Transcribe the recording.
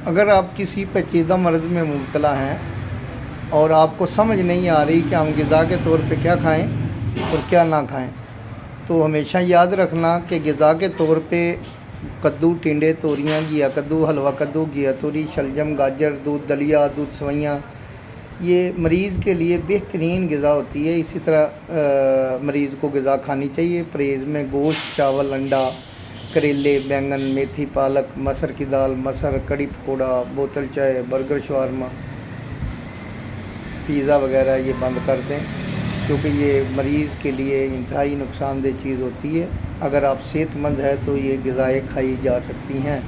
اگر آپ کسی پیچیدہ مرض میں مبتلا ہیں اور آپ کو سمجھ نہیں آ رہی کہ ہم غذا کے طور پہ کیا کھائیں اور کیا نہ کھائیں، تو ہمیشہ یاد رکھنا کہ غذا کے طور پہ کدو، ٹنڈے، توریاں، گھیا کدو، حلوہ کدو، گھیا توری، شلجم، گاجر، دودھ دلیا، دودھ سوئیاں، یہ مریض کے لیے بہترین غذا ہوتی ہے۔ اسی طرح مریض کو غذا کھانی چاہیے پرہیز میں گوشت، چاول، انڈا، کریلے، بینگن، میتھی، پالک، مسر کی دال، مسر، کڑی پکوڑا، بوتل چائے، برگر، شاورما، پیزا وغیرہ یہ بند کر دیں، کیونکہ یہ مریض کے لیے انتہائی نقصان دہ چیز ہوتی ہے۔ اگر آپ صحت مند ہے تو یہ غذائیں کھائی جا سکتی ہیں۔